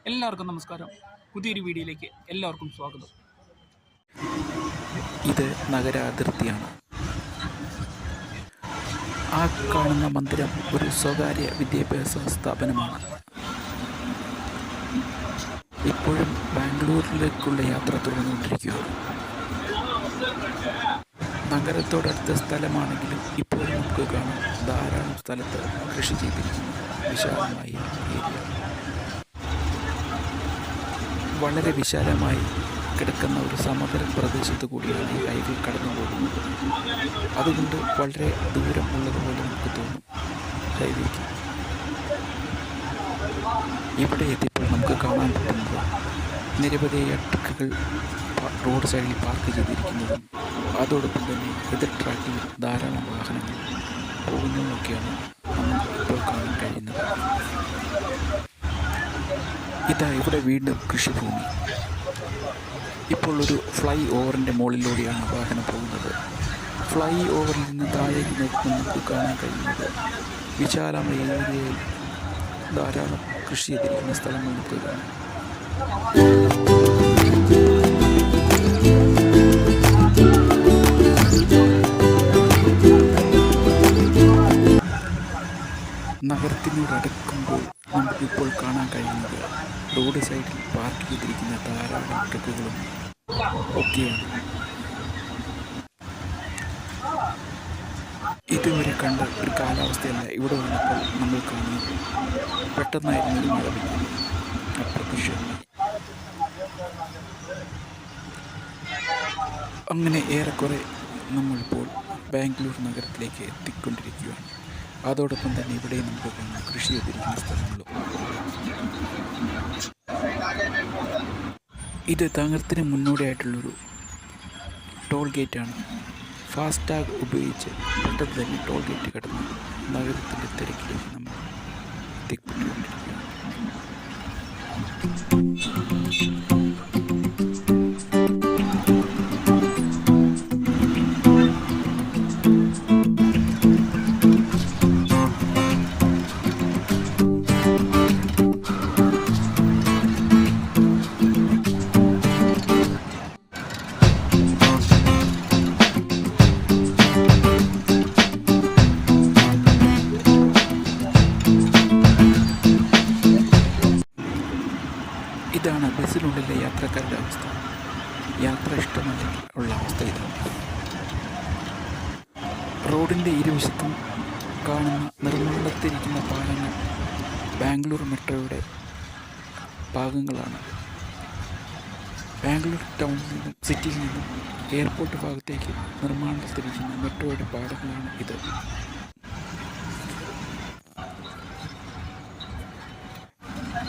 എല്ലാവർക്കും നമസ്കാരം. പുതിയൊരു വീഡിയോയിലേക്ക് എല്ലാവർക്കും സ്വാഗതം. ഇത് നഗരാതിർത്തിയാണ്. ആ കാണുന്ന മന്ദിരം ഒരു സ്വകാര്യ വിദ്യാഭ്യാസ സ്ഥാപനമാണ്. ഇപ്പോഴും ബാംഗ്ലൂരിലേക്കുള്ള യാത്ര തുടർന്നുകൊണ്ടിരിക്കുകയാണ്. നഗരത്തോടടുത്ത സ്ഥലമാണെങ്കിലും ഇപ്പോഴും നമുക്ക് കാണാം ധാരാളം സ്ഥലത്ത് കൃഷി ചെയ്തിരിക്കുന്നു. വിശാലമായ ഏരിയ, വളരെ വിശാലമായി കിടക്കുന്ന ഒരു സമതല പ്രദേശത്ത് കൂടിയാണ് ഈ ഹൈവേ കടന്നു പോകുന്നത്. അതുകൊണ്ട് വളരെ ദൂരം ഉള്ളതുപോലെ നമുക്ക് തോന്നും ഹൈവേക്ക്. ഇവിടെ എത്തിയപ്പോൾ നമുക്ക് കാണാൻ പറ്റുന്നത് നിരവധിയായ ട്രക്കുകൾ റോഡ് സൈഡിൽ പാർക്ക് ചെയ്തിരിക്കുന്നതും അതോടൊപ്പം തന്നെ എതിർ ട്രാക്കിൽ ധാരാളം വാഹനങ്ങൾ പോകുന്നതുമൊക്കെയാണ് നമുക്ക് ഇപ്പോൾ കാണാൻ കഴിയുന്നത്. ഇതാ ഇവിടെ വീണ്ടും കൃഷിഭൂമി. ഇപ്പോൾ ഒരു ഫ്ലൈ ഓവറിൻ്റെ മുകളിലൂടെയാണ് വാഹനം പോകുന്നത്. ഫ്ലൈ ഓവറിൽ നിന്ന് താഴേക്ക് നോക്കുമ്പോൾ നമുക്ക് കാണാൻ കഴിയുന്നത് വിശാലമായ ഏരിയയിൽ ധാരാളം കൃഷി ചെയ്തിരിക്കുന്ന സ്ഥലങ്ങൾ നമുക്ക് കാണാം. നഗരത്തിനോടടുക്കുമ്പോൾ നമുക്കിപ്പോൾ കാണാൻ കഴിയുന്നത് റോഡ് സൈഡിൽ പാർക്ക് ചെയ്തിരിക്കുന്ന ധാരാളം ട്രക്കുകളും ഒക്കെയാണ്. ഇതുവരെ കണ്ട ഒരു കാലാവസ്ഥയല്ല ഇവിടെ വന്നപ്പോൾ നമ്മൾ കാണുന്നത്. പെട്ടെന്നായിരുന്നു ഒരു മഴ പെയ്യുന്നത്, അപ്രതീക്ഷിതമായി. അങ്ങനെ ഏറെക്കുറെ നമ്മളിപ്പോൾ ബാംഗ്ലൂർ നഗരത്തിലേക്ക് എത്തിക്കൊണ്ടിരിക്കുകയാണ്. അതോടൊപ്പം തന്നെ ഇവിടെ നമുക്ക് കാണാം കൃഷി ചെയ്തിരിക്കുന്ന സ്ഥലങ്ങളും. ഇത് നഗരത്തിന് മുന്നോടിയായിട്ടുള്ളൊരു ടോൾ ഗേറ്റാണ്. ഫാസ്ടാഗ് ഉപയോഗിച്ച് പെട്ടെന്ന് തന്നെ ടോൾ ഗേറ്റ് കടന്ന് നഗരത്തിൻ്റെ തിരക്കിലേക്ക് നമ്മൾ എത്തിക്കൊണ്ടിരിക്കുകയാണ്. ഇതാണ് ബസ്സിനുള്ളിലെ യാത്രക്കാരുടെ അവസ്ഥ. യാത്ര ഇഷ്ടമല്ലെങ്കിൽ ഉള്ള അവസ്ഥ ഇതാണ്. റോഡിൻ്റെ ഇരുവശത്തും കാണുന്ന നിർമ്മാണത്തിരിക്കുന്ന പാലങ്ങൾ ബാംഗ്ലൂർ മെട്രോയുടെ ഭാഗങ്ങളാണ്. ബാംഗ്ലൂർ ടൗണിൽ നിന്നും സിറ്റിയിൽ നിന്നും എയർപോർട്ട് ഭാഗത്തേക്ക് നിർമ്മാണത്തിരിക്കുന്ന മെട്രോയുടെ പാലങ്ങളാണ് ഇത്.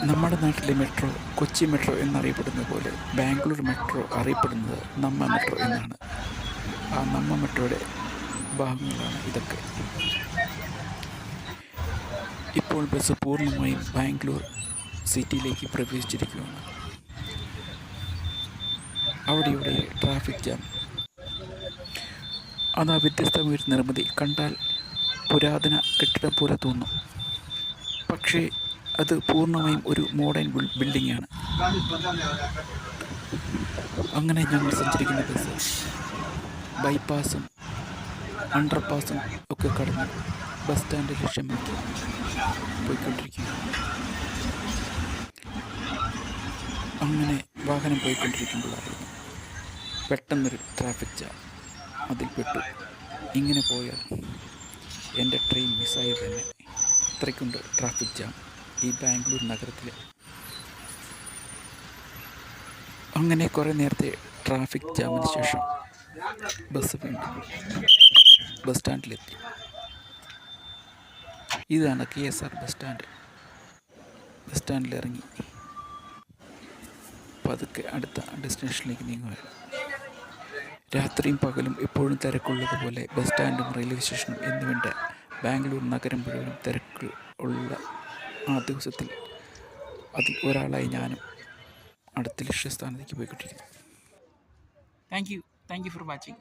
നമ്മുടെ നാട്ടിലെ മെട്രോ കൊച്ചി മെട്രോ എന്നറിയപ്പെടുന്ന പോലെ ബാംഗ്ലൂർ മെട്രോ അറിയപ്പെടുന്നത് നമ്മ മെട്രോ എന്നാണ്. ആ നമ്മ മെട്രോയുടെ ഭാഗങ്ങളാണ് ഇതൊക്കെ. ഇപ്പോൾ ബസ് പൂർണ്ണമായും ബാംഗ്ലൂർ സിറ്റിയിലേക്ക് പ്രവേശിച്ചിരിക്കുകയാണ്. അവിടെ ഇവിടെ ട്രാഫിക് ജാം. അത് വ്യത്യസ്തമായ നിർമ്മിതി. കണ്ടാൽ പുരാതന കെട്ടിടം പോലെ തോന്നും, പക്ഷേ അത് പൂർണ്ണമായും ഒരു മോഡേൺ ബിൽഡിംഗാണ്. അങ്ങനെ ഞങ്ങൾ സഞ്ചരിക്കുന്ന ബസ് ബൈപ്പാസും അണ്ടർപാസും ഒക്കെ കടന്ന് ബസ് സ്റ്റാൻഡ് ലക്ഷ്യമാക്കി പോയിക്കൊണ്ടിരിക്കുകയാണ്. അങ്ങനെ വാഹനം പോയിക്കൊണ്ടിരിക്കുമ്പോഴായിരുന്നു പെട്ടെന്നൊരു ട്രാഫിക് ജാം. അതിൽപ്പെട്ടു. ഇങ്ങനെ പോയാൽ എൻ്റെ ട്രെയിൻ മിസ്സായി തന്നെ. അത്രയ്ക്കുണ്ട് ട്രാഫിക് ജാം ഈ ബാംഗ്ലൂർ നഗരത്തിൽ. അങ്ങനെ കുറേ നേരത്തെ ട്രാഫിക് ജാമിന് ശേഷം ബസ് വീണ്ടും ബസ് സ്റ്റാൻഡിലെത്തി. ഇതാണ് KSR ബസ് സ്റ്റാൻഡ്. ബസ് സ്റ്റാൻഡിലിറങ്ങി പതുക്കെ അടുത്ത ഡെസ്റ്റിനേഷനിലേക്ക് നീങ്ങുക. രാത്രിയും പകലും എപ്പോഴും തിരക്കുള്ളതുപോലെ ബസ് സ്റ്റാൻഡും റെയിൽവേ സ്റ്റേഷനും എന്നുവേണ്ട ബാംഗ്ലൂർ നഗരം മുഴുവനും തിരക്ക് ഉള്ള ആ ദിവസത്തിൽ അതിൽ ഒരാളായി ഞാനും അടുത്ത ലക്ഷ്യസ്ഥാനത്തേക്ക് പോയിക്കൊണ്ടിരിക്കുന്നു. Thank you for watching.